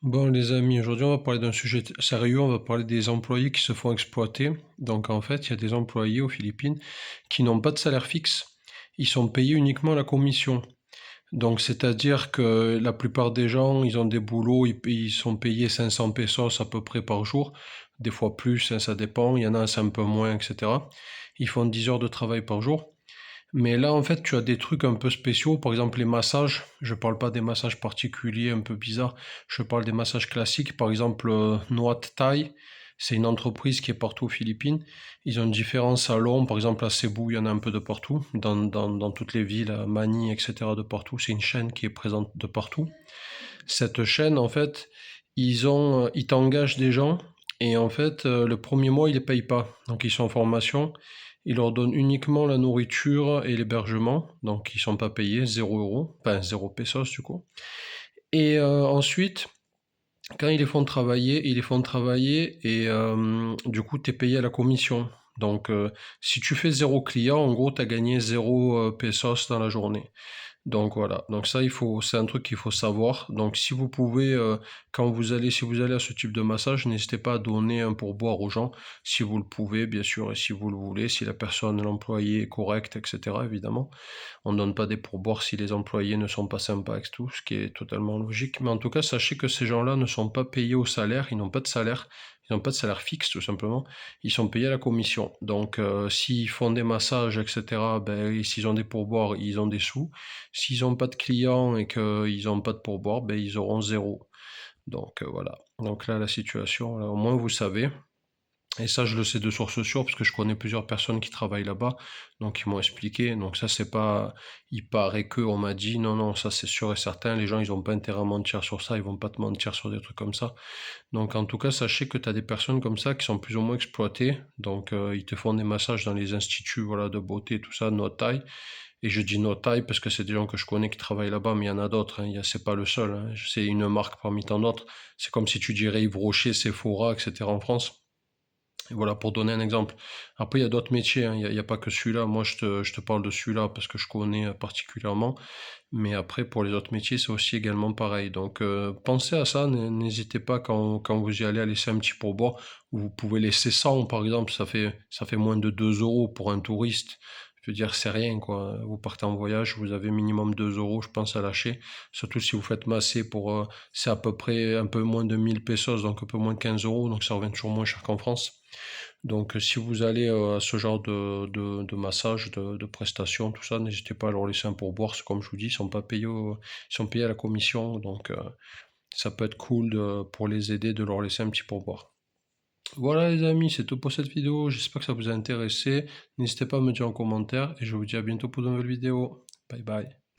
Bon les amis, aujourd'hui on va parler d'un sujet sérieux, on va parler des employés qui se font exploiter. Donc en fait, il y a des employés aux Philippines qui n'ont pas de salaire fixe, ils sont payés uniquement à la commission. Donc c'est-à-dire que la plupart des gens, ils ont des boulots, ils sont payés 500 pesos à peu près par jour, des fois plus, hein, ça dépend, il y en a c'est un peu moins, etc. Ils font 10 heures de travail par jour. Mais là, en fait, tu as des trucs un peu spéciaux, par exemple les massages. Je parle pas des massages particuliers un peu bizarres, je parle des massages classiques. Par exemple, Noat Thai, c'est une entreprise qui est partout aux Philippines. Ils ont différents salons, par exemple à Cebu, il y en a un peu de partout, dans toutes les villes, à Manille, etc. de partout. C'est une chaîne qui est présente de partout. Cette chaîne, en fait, ils t'engagent des gens et en fait, le premier mois, ils les payent pas. Donc, ils sont en formation. Ils leur donnent uniquement la nourriture et l'hébergement. Donc, ils sont pas payés, 0 euros, enfin 0 pesos du coup. Et ensuite, quand ils les font travailler et du coup, tu es payé à la commission. Donc, si tu fais 0 client, en gros, tu as gagné 0 pesos dans la journée. Donc voilà, donc ça c'est un truc qu'il faut savoir. Donc si vous pouvez, si vous allez à ce type de massage, n'hésitez pas à donner un pourboire aux gens, si vous le pouvez, bien sûr, et si vous le voulez, si la personne, l'employé est correct, etc. Évidemment, on ne donne pas des pourboires si les employés ne sont pas sympas et tout, ce qui est totalement logique. Mais en tout cas, sachez que ces gens-là ne sont pas payés au salaire, ils n'ont pas de salaire. Ils n'ont pas de salaire fixe tout simplement, ils sont payés à la commission. Donc s'ils font des massages, etc., ben, s'ils ont des pourboires, ils ont des sous. S'ils n'ont pas de clients et qu'ils n'ont pas de pourboire, ben, ils auront zéro. Donc voilà. Donc là, la situation, là, au moins vous savez. Et ça, je le sais de source sûre parce que je connais plusieurs personnes qui travaillent là-bas, donc ils m'ont expliqué. Donc ça, c'est pas, il paraît que on m'a dit, non, non, ça c'est sûr et certain. Les gens, ils ont pas intérêt à mentir sur ça, ils vont pas te mentir sur des trucs comme ça. Donc en tout cas, sachez que tu as des personnes comme ça qui sont plus ou moins exploitées. Donc ils te font des massages dans les instituts, voilà, de beauté, tout ça, no taille. Et je dis no taille parce que c'est des gens que je connais qui travaillent là-bas, mais il y en a d'autres. Hein. C'est pas le seul. Hein. C'est une marque parmi tant d'autres. C'est comme si tu dirais Yves Rocher, Sephora, etc. en France. Et voilà, pour donner un exemple. Après, il y a d'autres métiers, hein. Il y a pas que celui-là. Moi, je te parle de celui-là parce que je connais particulièrement. Mais après, pour les autres métiers, c'est aussi également pareil. Donc, pensez à ça. N'hésitez pas quand vous y allez à laisser un petit pourboire. Vous pouvez laisser 100, par exemple. Ça fait moins de 2 euros pour un touriste. Je veux dire, c'est rien, quoi. Vous partez en voyage, vous avez minimum 2 euros, je pense, à lâcher. Surtout si vous faites masser c'est à peu près un peu moins de 1000 pesos, donc un peu moins de 15 euros. Donc, ça revient toujours moins cher qu'en France. Donc si vous allez à ce genre de massage, de prestations, tout ça, n'hésitez pas à leur laisser un pourboire. Comme je vous dis, ils sont payés à la commission. Donc ça peut être cool pour les aider de leur laisser un petit pourboire. Voilà les amis, c'est tout pour cette vidéo. J'espère que ça vous a intéressé. N'hésitez pas à me dire en commentaire et je vous dis à bientôt pour de nouvelles vidéos. Bye bye.